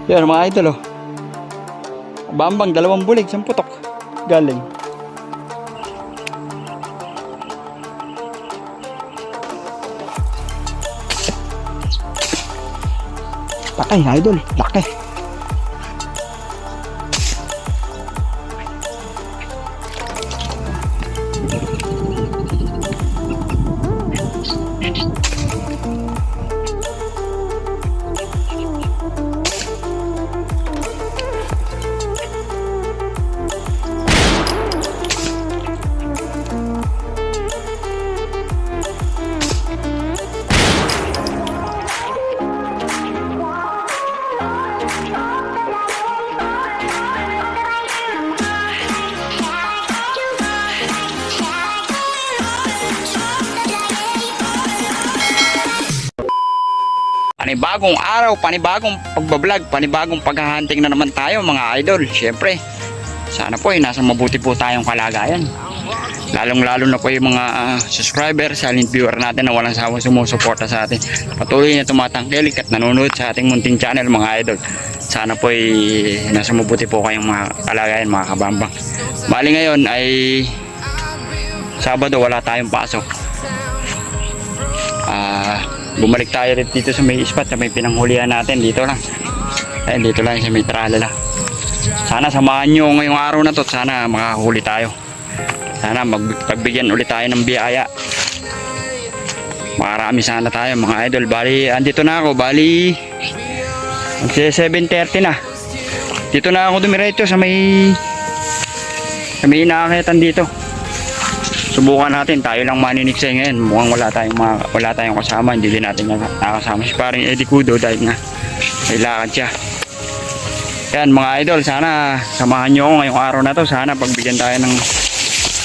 Yan mga idol oh. Bambang, 2 bulig, 1 putok. Galing. Patay idol, laki. Panibagong araw, panibagong pagbablog, panibagong paghahunting na naman tayo mga idol. Siyempre, sana po ay nasa mabuti po tayong kalagayan. Lalong-lalo na po yung mga subscriber, silent viewer natin na walang sawang sumusuporta sa atin. Patuloy na tumatangkilik at nanonood sa ating munting channel mga idol. Sana po ay nasa mabuti po kayong mga kalagayan mga kabambang. Bali ngayon ay Sabado, wala tayong pasok. Bumalik tayo rin dito sa may spot, sa may pinanghulihan natin. Dito lang. Ayun, dito lang sa may tralala. Sana samahan nyo ngayong araw na to. Sana makahuli tayo. Sana magpagbigyan ulit tayo ng biyaya. Makarami sana tayo mga idol. Bali, andito na ako. Bali, 7:30 na. Dito na ako dumiretso sa may inaakitan dito. Subukan natin, tayo lang maniniksay ngayon. Mukhang wala tayong kasama. Hindi din natin nakasama si paring Eddie Kudo dahil nga may lakad siya. Yan mga idol, sana samahan nyo ako ngayong araw na to. Sana pagbigyan tayo ng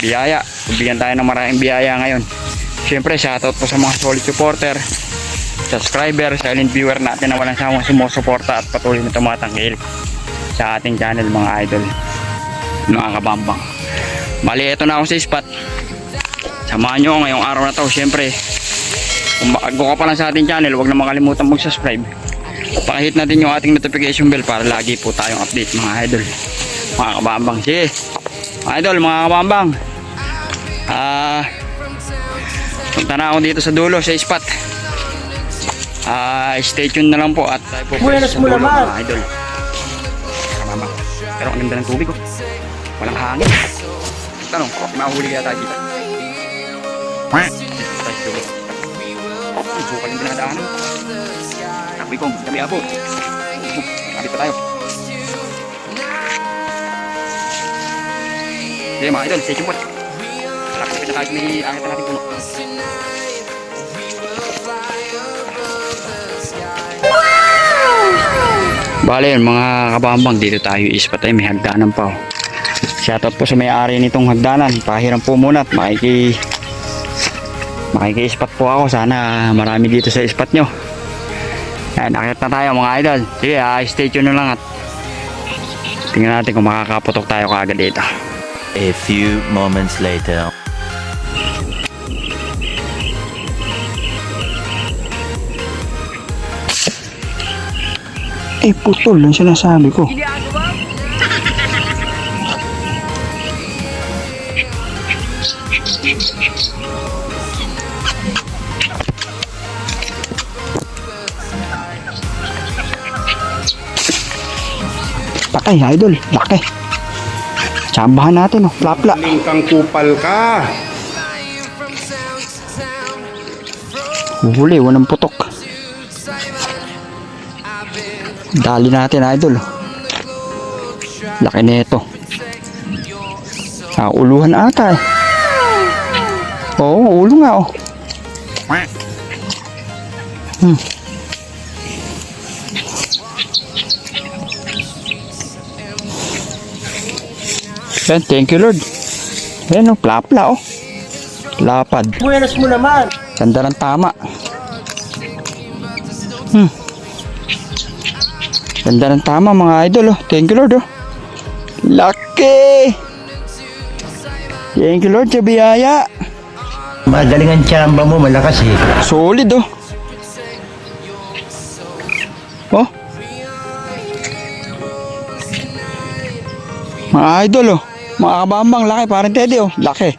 biyaya. Pagbigyan tayo ng maraming biyaya ngayon. Siyempre, shoutout po sa mga solid supporter, subscriber, silent viewer natin na walang sawang sumusuporta at patuloy na tumatangkil sa ating channel mga idol. Mga kabambang. Bali, eto na ako sa spot. Samahan nyo ngayong araw na to. Siyempre, kung bago ka pa lang sa ating channel, huwag na makalimutan mag-subscribe. Pakihit natin yung ating notification bell para lagi po tayong update mga idol. Mga kabambang. Sige, mga idol, mga kabambang, punta na ako dito sa dulo, sa spot. Stay tuned na lang po at tayo po sa dulo mga idol. Kabambang. Pero ang ganda ng tubig oh. Walang hangin. Tanong, mahuli kaya tayo dito. Bukal yung pinadaanan. Takbi kong, kami abo. Kapit pa tayo. Sige mga idol, stay tuned po. Kapit na tayo, may angit na natin puno. Bale yun mga kabambang, dito tayo ispat ay may hagdanan pa oh. Shoutout po sa may-ari nitong hagdanan. Pahiram po muna at makiki-spot po ako. Sana marami dito sa spot nyo. Ayan, nakita na tayo mga idol. Sige, stay tuned na lang at tingnan natin kung makakaputok tayo kaagad dito. A few moments later. Putol lang sinasabi ko. Patay idol, laki. Sambahan natin oh, plapla. Lingkang kupal ka. Huli, walang putok. Dali natin idol. Laki nito. Uluhan ata eh. Oo, ulo nga oh. Yan, thank you Lord. Yan oh, plapla oh. Lapad. Buenas mo naman. Ganda ng tama. Ganda ng tama mga idol oh. Thank you Lord oh. Laki. Thank you Lord sa biyaya. Magaling ang tsamba mo, malakas eh. Solid oh. Oh. Mga idol oh. Mga kabambang, laki. Parang Teddy oh. Laki.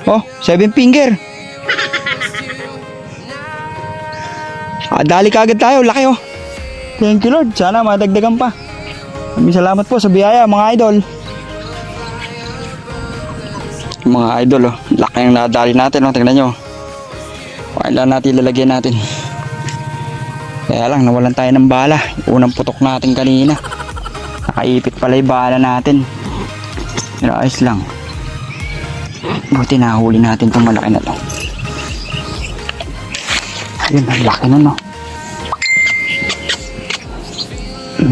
Oh, 7 finger. Dali kagad tayo. Laki oh. Thank you Lord. Sana madagdagan pa. Maraming salamat po sa biyaya mga idol. Mga idol oh. Laki yung nadali natin oh. Tingnan nyo. Kailan natin ilalagyan natin. Kaya lang nawalan tayo ng bala. Yung unang putok natin kanina. Nakaipit pala yung bala natin. Pero ayos lang. Buti nahuli natin itong malaki na to. Ayun, ang laki nun no.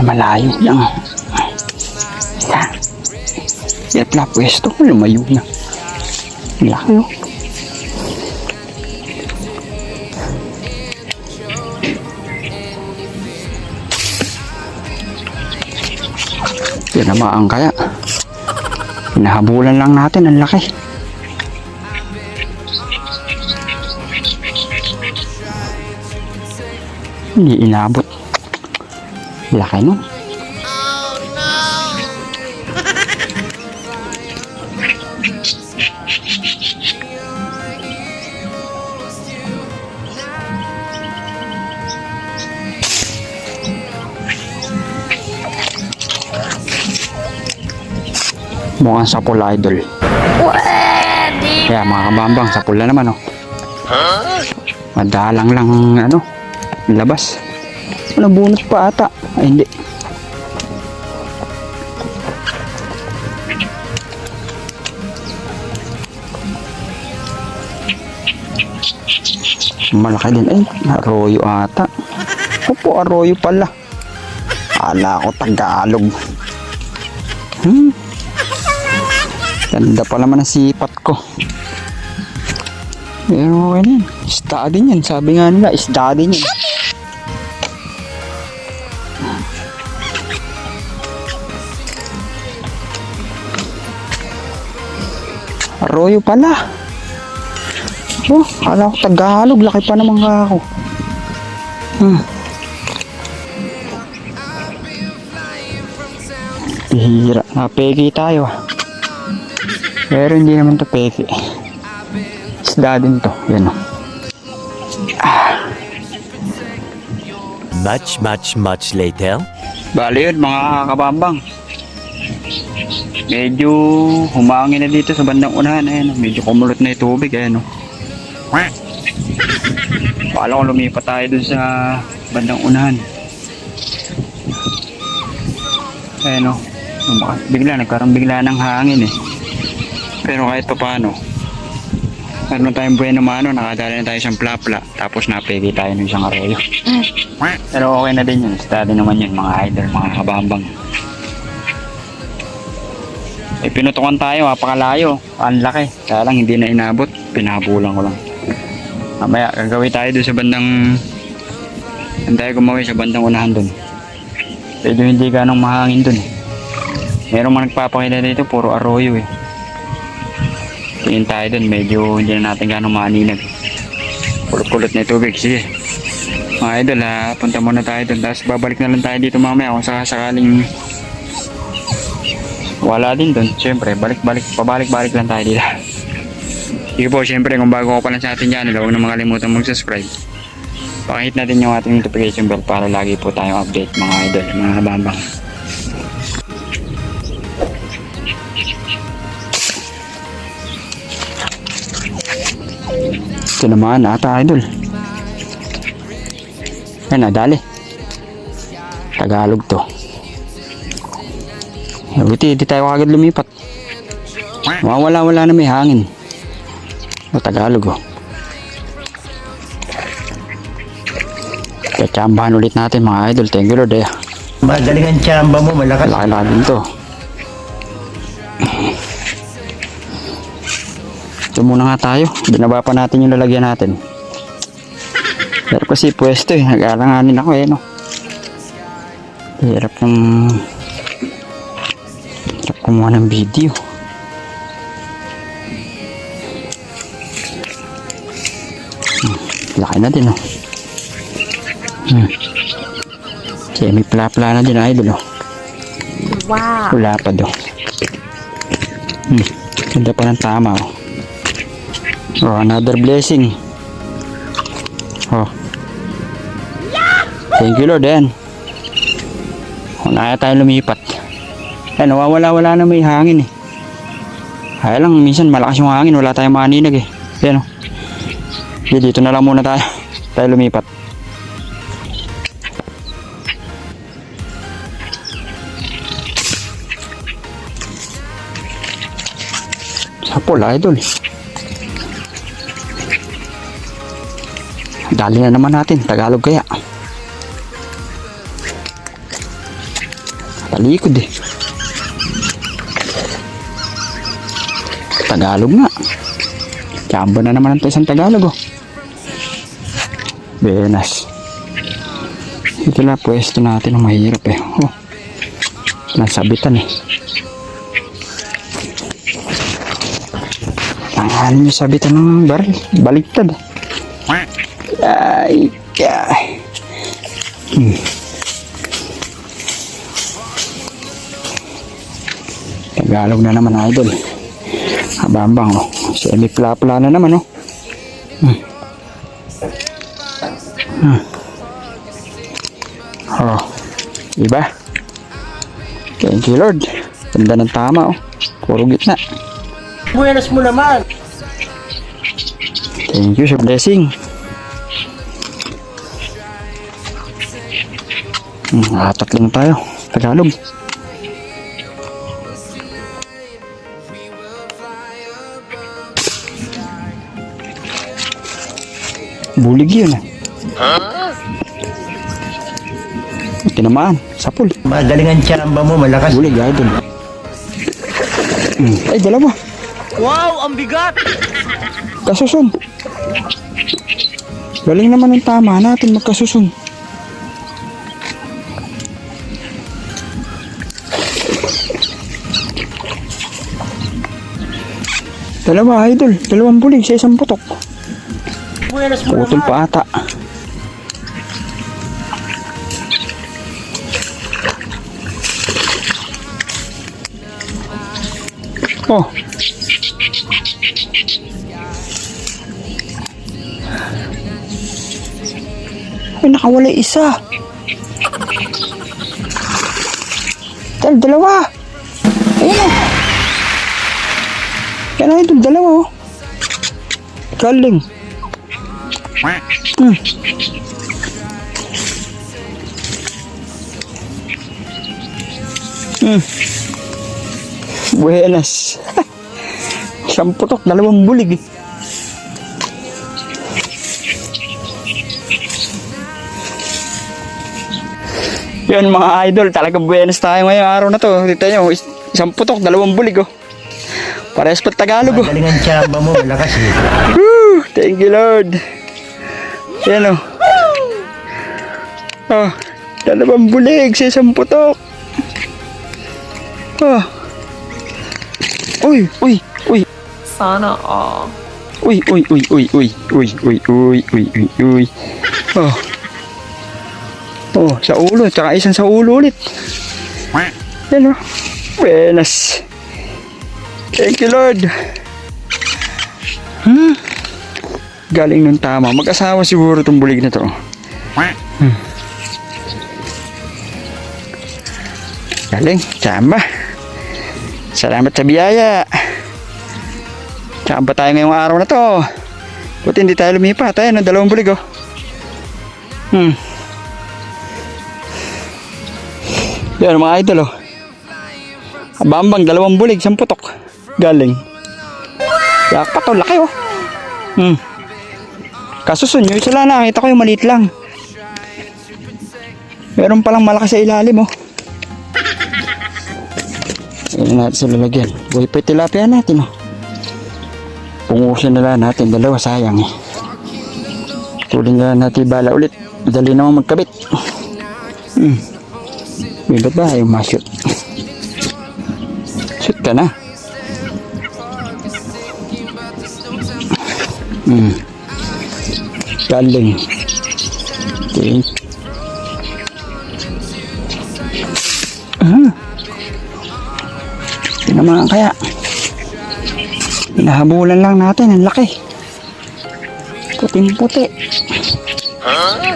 Malayo lang. Yan. Yan pala pwesto. Lumayo na. Ang laki oh. Yan naman kaya. Hinahabulan lang natin. Ang laki. Hindi inabot. Laki nun. Mukhang sapul idol. Kaya mga kabambang, sapul na naman oh. Madalang lang ano, labas. Nabunot pa ata. Ay hindi. Malaki din. Ay, arroyo ata. Opo, arroyo pala. Ala ko Tagalog. Ganda pa naman ang sipat ko. Pero okay na yan. Isda din yan. Sabi nga nila, isda din yan. Arroyo pala. Oh, kala ko Tagalog. Laki pa naman nga ako. Bihira. Napeki tayo. Pero hindi naman to peki. Isda din to. Yan o. Much later. Bali yun mga kabambang. Medyo humangin na dito sa bandang unahan. Ayan, medyo kumulot na yung tubig. Ayan o. Pala ko lumipat tayo dun sa bandang unahan. Ayan o. Nagkaroon bigla ng hangin eh. Pero kahit pa paano, meron tayong bueno mano, nakadala na tayo isang plapla, tapos napegi tayo ng isang arroyo. Pero okay na din yun, study naman yun mga idol, mga kabambang. Eh pinutukan tayo, apakalayo, ang laki, kaya lang hindi na inabot, pinabulan ko lang. Mamaya gagawin tayo doon sa bandang, saan tayo gumawi sa bandang unahan doon. Medyo hindi ganong mahangin doon eh. Meron man nagpapakita dito, puro arroyo eh. Tingin tayo dun, medyo hindi na natin gano'ng maninag. Kulot-kulot na tubig, sige. Mga idol ha, punta muna tayo dun. Tapos babalik na lang tayo dito mamaya kung sakaling wala din dun. Siyempre, pabalik-balik lang tayo dito. Sige po, siyempre kung bago ko pa lang sa atin channel, huwag na makalimutan mag-subscribe. Pakihit natin yung ating notification bell para lagi po tayong update mga idol, mga kabambang. Ito naman ata idol. Yan nadali. Tagalog to. Buti hindi tayo agad lumipat. Wala na may hangin. Tagalog oh. Kachambahan ulit natin mga idol. Thank you Lord eh. Magaling ang tsamba mo, malakas. Laki din to. Ito muna nga tayo. Binaba pa natin yung lalagyan natin. Pero kasi pwesto eh. Nag-aalanganin ako eh no. Hirap kumuha ng video. Laki na din oh. Kaya may pla-pla na din idol oh. Wow. Wala pa do. Ganda pa ng tama, oh. Oh, another blessing. Oh. Thank you, Lord, yan. Kaya tayo lumipat. Ayan, nawawala-wala na may hangin, eh. Kaya lang, minsan malakas yung hangin, wala tayong maninag, eh. Ayan, oh. Dito na lang muna tayo. Tayo lumipat. Sapol, idol. Dali na naman natin. Tagalog kaya. Talikod, eh. Tagalog nga. Chamba na naman ang isang Tagalog, oh. Benas. Ito lang pwesto natin ang mahirap, eh. Oh. Nasabitan, eh. Tanganin yung sabitan ng baril. Baligtad. Ay, ay. Tagalog na naman, idol. Abambang, oh. Semi-pla-pla na naman, oh. Oh, iba. Thank you, Lord. Ganda ng tama, oh. Puro gitna. Buenas mo naman. Thank you sa blessing. Atat lang tayo. Tagalog. Bulig yun, eh. Tinamaan. Sapul. Magaling ang tsamba mo, malakas. Bulig, idol. Ay, dalawa. Wow, ang bigat! Kasusun. Galing naman ang tama natin magkasusun. Dalawa, idol. Dalawang bulig sa isang putok. Buenas mo Putol pa ata. Oh. Ay, nakawala isa. Dalawa. Ayan, oh. Yan na ito, dalawa, oh. Galing. Buenas. Siyang putok, dalawang bulig, eh. Yun mga idol, talagang buenas tayo ngayong araw na to. Dito nyo, isang putok, dalawang bulig, oh. Parehas pa Tagalog, oh. Magaling ang tsamba mo, malakas, eh. Woo! Thank you, Lord. Yan, oh. Oh, dalawang bulig sa isang putok. Oh. Uy. Sana all. Uy. Oh. Oh, sa ulo, tsaka isang sa ulo ulit. Yan, oh. Buenas. Thank you, Lord. Galing ng tama. Mag-asawa siguro itong bulig na to. Galing, tsamba. Salamat sa biyaya. Tsamba tayo ngayong araw na to. Buti hindi tayo lumipat. Ayan, ang dalawang bulig, oh. Yan mga idol, oh. Bambang, dalawang bulig, isang putok. Galing. Yakpat, oh, laki, oh. Kasusun nyo, isa lang nakita ko yung maliit lang. Meron palang malaki sa ilalim, oh. Ayan natin sa lalagyan. Buhay pa tilapia natin, oh. Pungusin na lang natin, dalawa, sayang, eh. Tuling na natin bala ulit. Madali naman magkabit. May ba't ba yung ma-shoot? Shoot ka na. Galing. Okay. Tinamaan kaya. Hinahabulan lang natin. Ang laki. Puting puti.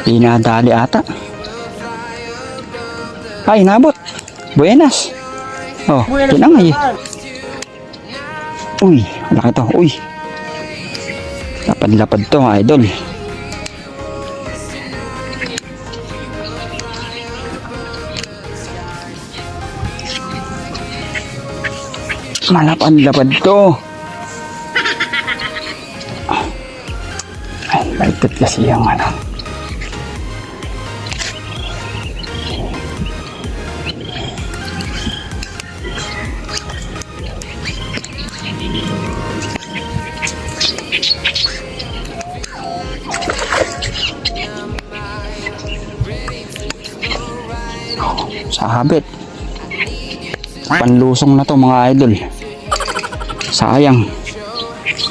Pinadali ata. Ay, nabot. Buenas. Oh, tinangay. Uy, ang laki to. Uy. Lapad-lapad to, idol. Malapad-lapad to. Ay, baliktad kasi yung ano. Sahabit. Panlusong na to mga idol. Sayang.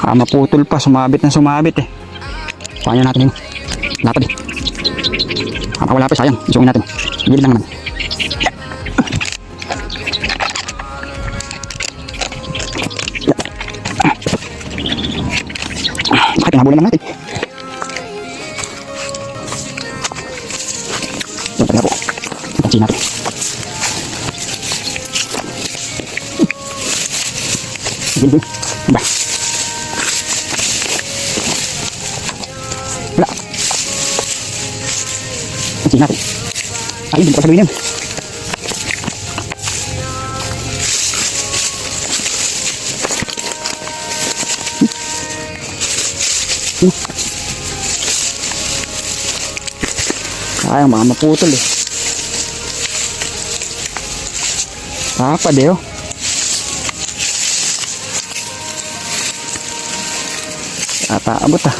Maputol pa. Sumabit na sumabit eh. Kuhanin natin yung lapad eh. Wala pa, sayang. Isungin natin. Gilid lang naman. Bakit nahabulan lang natin? Ito talaga po. Pansin natin. Gilid. Ba? Wala. Pansin natin. Ay, hindi ko pa saluhin yan. Sayang, mga maputol eh. Tapad eh oh. Abot ah.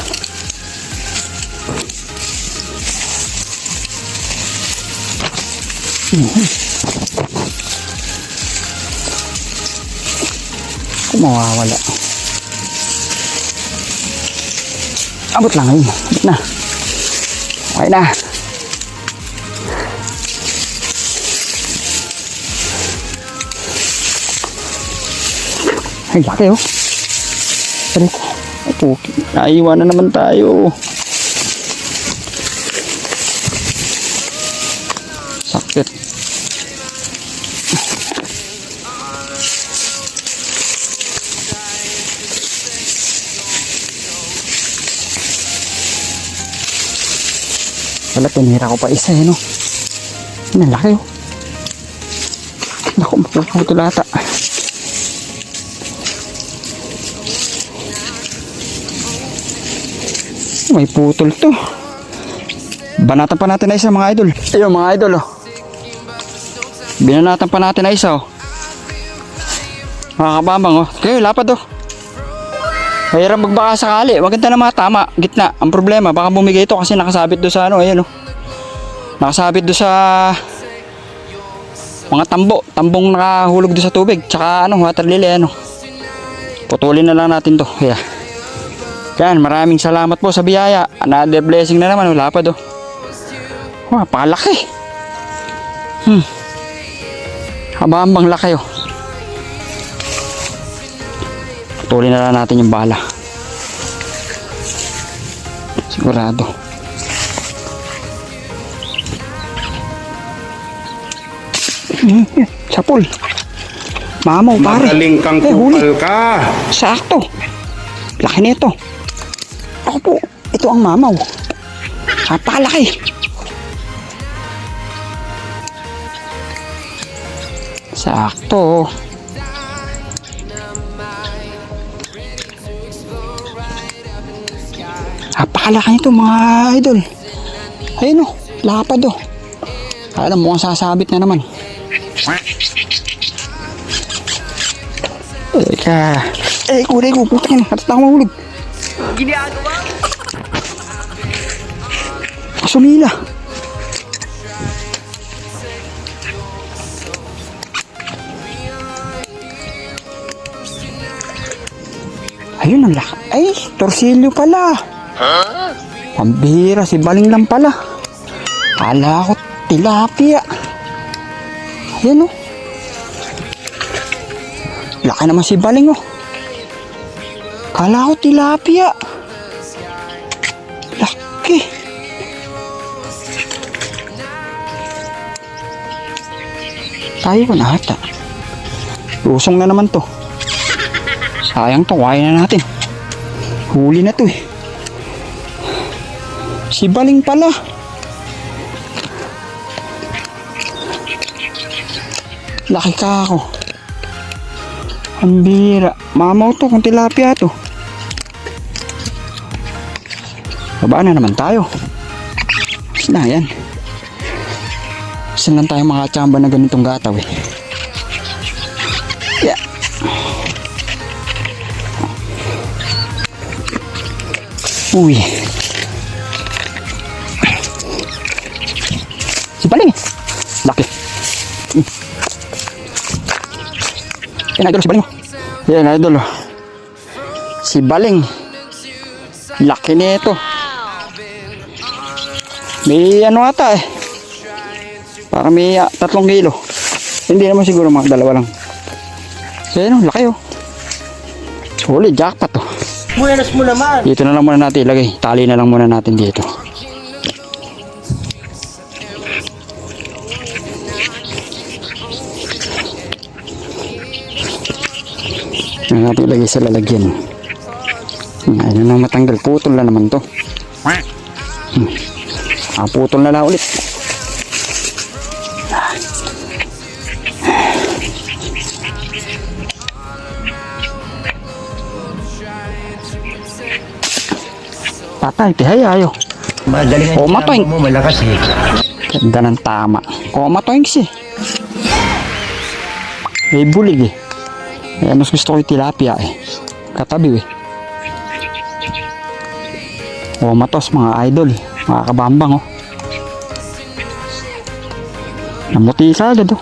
Kung mawawala. Abot lang ngayon. Abot na. Okay na. Ay, laki oh. Aray ko. Opo, naiwan na naman tayo. Sakit. Wala, tinira ko pa isa eh, no? Yan, ang laki oh. Naku, mapuputol ata. May putol to. Banatan pa natin na isa mga idol. Ayun mga idol oh. Binanatan pa natin na isa oh. Makakabambang oh. Kayo lapad oh. Mahirap magbaka sakali. Maganda na mga tama. Gitna. Ang problema baka bumigay ito kasi nakasabit do sa ano. Ayan oh. Nakasabit do sa mga tambo. Tambong nakahulog do sa tubig. Tsaka ano water lily ano. Putulin na lang natin to. Kaya yan, maraming salamat po sa biyaya. Another blessing na naman, wala pa do. Wah, pakalaki. Habang laki oh. Putulin na lang natin yung bala. Sigurado. Sapol. Mamaw pare. Magaling kang kupal ka. Sakto. Laki nito. Ako po, ito ang mamaw. Napalaki. Sakto. Napakalaki nito mga idol. Ayun o, lapad o. Alam mo, mukhang sasabit na naman. Eka. Kulay ko, puta ka na. Katas na ako mahulog. Ginagawa? Sumila. Ayun ang laki. Ay, torsilyo pala. Pambihira, si Baling lang pala. Kala ko tilapia. Ayan o. Laki naman si Baling o. Kala ko tilapia. Laki. Tayo ko na ata. Lusong na naman to. Sayang to, kaya na natin. Huli na to eh. Si Baling pala. Laki ka ako. Ang bira. Mamaw to kung tilapia to. Babaan na naman tayo. Mas na yan. Saan lang tayo makachamba na ganitong gataw eh. Yeah. Uy. Si Baling. Laki. Yan idol, si Baling. Yan idol. Si Baling. Laki nito. May ano ata eh. Para may 3 kilo. Hindi naman siguro mga 2 lang. Yan o, laki o. Solid, jackpot o. Buenas mo naman. Dito na lang muna natin ilagay. Tali na lang muna natin dito. Yan natin ilagay sa lalagyan. Ayun na matanggal. Putol na naman to. Putol na lang ulit. Patay, tihay ayo. Magaling ang Matoing. tsamba mo, malakas eh. Ganda ng tama. Matoings eh. May bulig eh. Eh, mas gusto ko yung tilapia eh. Katabi eh. Matos mga idol. Mga kabambang oh. Namuti ka agad oh.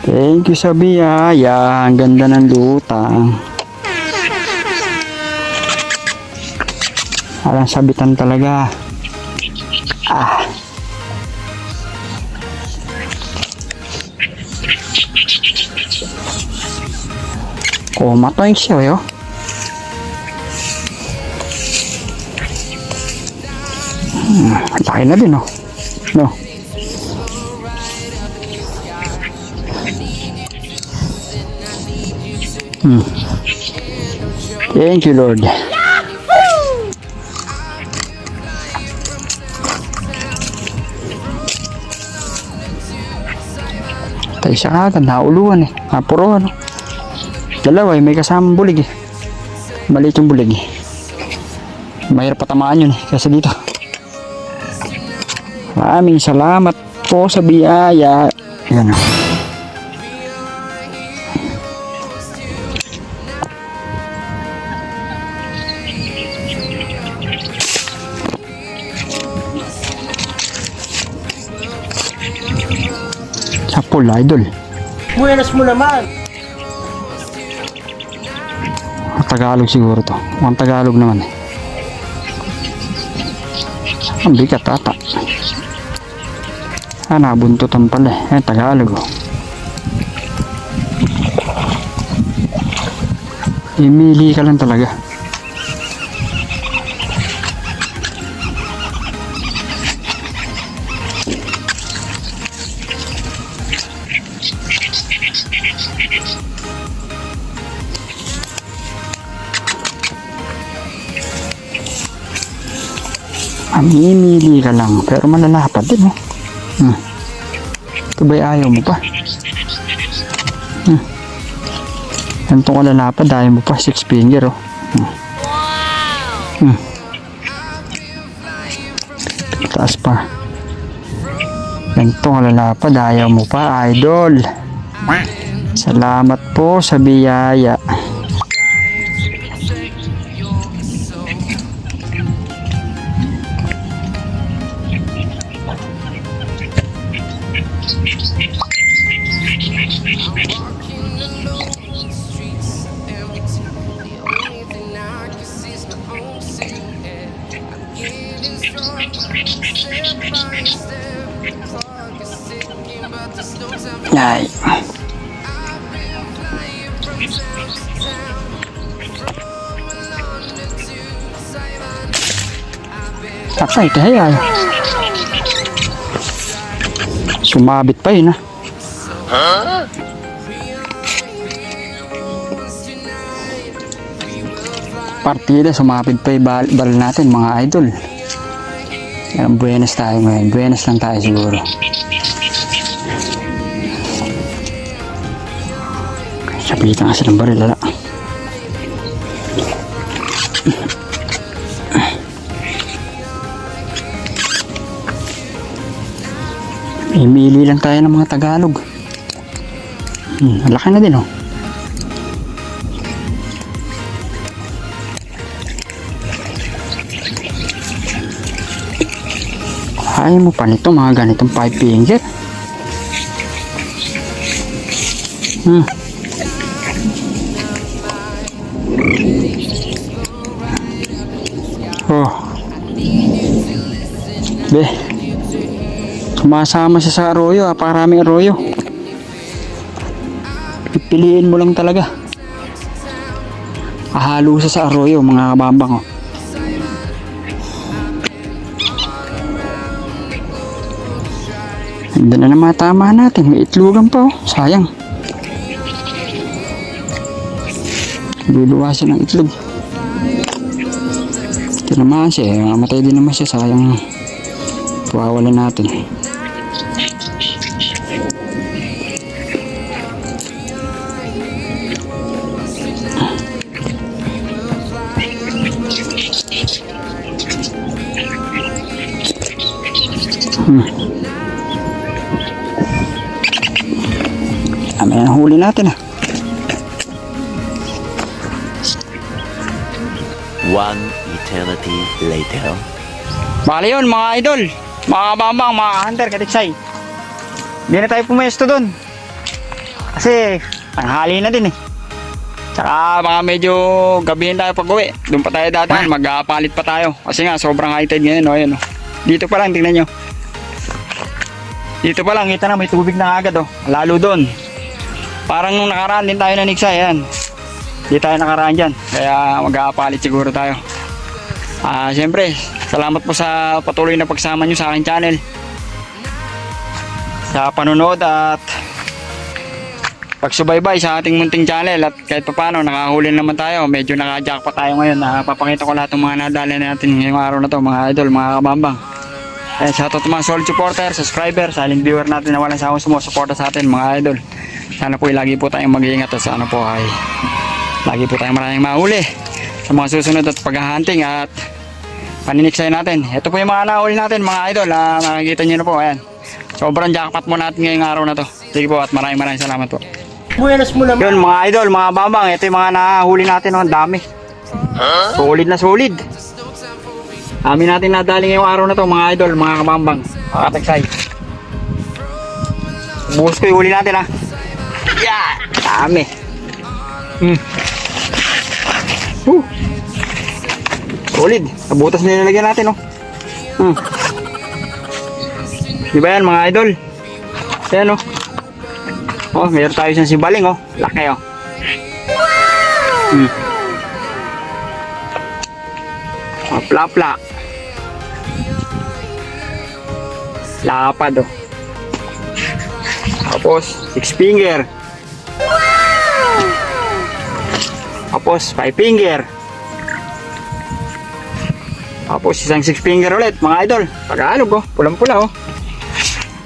Thank you sa biyaya. Ang ganda ng lutang. Alang sabitan talaga. Matoing siya eh oh. Laki na din oh. No. Thank you Lord. Tayo siya agad, nauluan eh. Puro ano. Dalawa eh, may kasamang bulig eh. Maliit yung bulig eh. Mahirap patamaan yun eh, kasi dito. Maraming salamat po sa biyaya. Ayan o. Sapol, idol. Buenas mo naman. Tagalog siguro to. Mukhang Tagalog naman eh. Ang bigat ata. Nabuntutan pala eh. Tagalog oh. Imili ka lang talaga. Mamimili ka lang, pero malalapad din oh. Ito ba'y ayaw mo pa? Ganito ka lalapad, ayaw mo pa, 6 finger oh. Taas pa. Ganito ka lalapad, ayaw mo pa, idol. Salamat po sa biyaya. Ay. Ay, kaya. Sumabit pa yun, Partida, sumabit pa yung bal natin, mga idol. Yan, buenas tayo ngayon. Buenas lang tayo siguro. Sabitan kasi ng baril, lala. Imili lang tayo ng mga Tagalog. Laki na din, Kaya mo pa nito mga ganitong 5 finger. Oh. Be. Sumasama siya sa arroyo, paraming arroyo. Pipiliin mo lang talaga. Ahalo siya sa arroyo, mga kabambang, Hindi na matama natin. May itlugan pa, sayang. Luluwasin ng itlog. Tinamaan siya. Matay din naman siya. Sayang. Pawawalan natin. May huli natin, One eternity later. Bale yun, mga idol, mga kabambang, mga hunter, katiksay. Hindi na tayo pumesto dun. Kasi, tanghali na din Tsaka baka medyo gabihin tayo pag uwi. Doon pa tayo dadaan, mag-aapalit pa tayo. Kasi nga, sobrang high tide ngayon, Ayan, Dito pa lang, tingnan nyo. Dito pa lang, kita na, may tubig na agad, Lalo doon. Parang nung nakaraan din tayo na Niksay, Di tayo nakaraan dyan. Kaya mag-aapalit siguro tayo. Siyempre, salamat po sa patuloy na pagsama nyo sa aking channel. Sa panonood at pagsubaybay sa ating munting channel. At kahit pa paano, nakahuli naman tayo. Medyo naka-jackpot tayo ngayon. Papakita ko lahat ng mga nadali natin ngayong araw na to, mga idol, mga kabambang. Shoutout mga solid supporter, subscriber, silent viewer natin na walang sawang sumusuporta sa atin, mga idol. Sana po lagi po tayong mag-iingat at sana po ay lagi po tayong maraming mahuli sa mga susunod at paghahunting at paniniksay natin. Ito po yung mga nahuli natin, mga idol. Makikita nyo na po, ayan. Sobrang jackpot mo natin ngayong araw na to. Sige po at maraming salamat po. Buenas mo naman. Yun, mga idol, mga bambang, ito yung mga nahuli natin, ang dami. Solid na solid. Amin natin nadali ngayong araw na to, mga idol, mga kabambang, mga katiksay. Buhos ko yung huli natin, Yeah! Dami. Solid. Nabutas na nilalagyan natin, Diba yan, mga idol? Ayan, meron tayo siyang sibaling, Laki, Plapla. Lapad, Tapos, 6 finger. Tapos 5 finger. Tapos isang 6 finger ulit, mga idol. Tagalog, pulang-pula,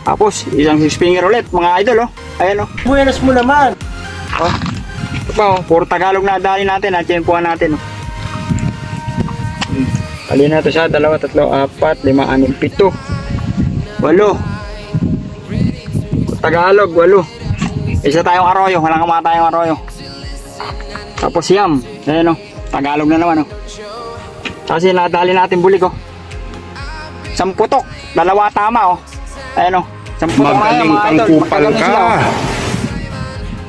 Tapos isang 6 finger ulit, mga idol, Ayan, Buenas mo naman. Ito pa, puro Tagalog na dali natin, tiyempuhan natin, Kali na ito siya, 2, 3, 4, 5, 6, 7, 8. Tagalog, 8. Isa tayong arroyo, walang kamata tayong arroyo. Tapos yam, ayan, Tagalog na naman, Kasi nadali natin bulig, 10 putok, 2 tama, Ayan, 10 putok na yan, mga idol. Magkagaling sila,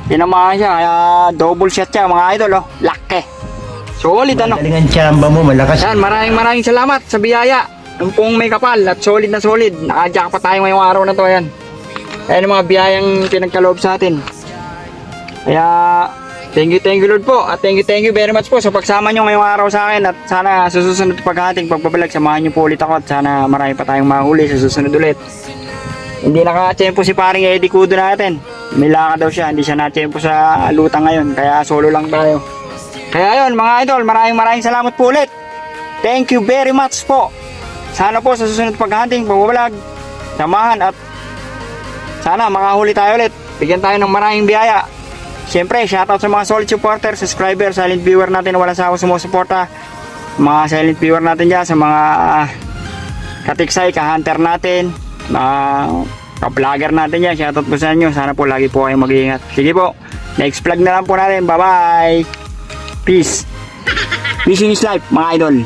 Tinamaan siya, kaya double shot siya, mga idol, Laki. Solid, Galing ang tsamba mo, malakas. Yan, maraming salamat sa biyaya. Yung pong may kapal at solid na solid. Naka-jackpot tayo ngayong araw na to, ayan. Ayan ang mga biyayang pinagkaloob sa atin. Kaya Thank you Lord po. At thank you very much po sa pagsama nyo ngayong araw sa akin. At sana sa susunod paghating pagbabalag, samahan nyo po ulit ako. At sana marami pa tayong mahuli sa susunod ulit. Hindi naka-tsempo si paring Eddie Kudo natin. May laka daw siya. Hindi siya na-tsempo sa lutang ngayon. Kaya solo lang tayo. Kaya yun mga idol, maraming salamat po ulit. Thank you very much po. Sana po sa susunod paghating pagbabalag, samahan at sana makahuli tayo ulit. Bigyan tayo ng maraming biyaya. Siyempre, shoutout sa mga solid supporter, subscriber, silent viewer natin na wala sa ako sumusuporta. Mga silent viewer natin dyan, sa mga katiksay, ka-hunter natin, mga ka-vlogger natin dyan. Shoutout po sa inyo. Sana po lagi po kayong mag-iingat. Sige po, next vlog na lang po natin. Bye-bye. Peace. Peace in his life, mga idol.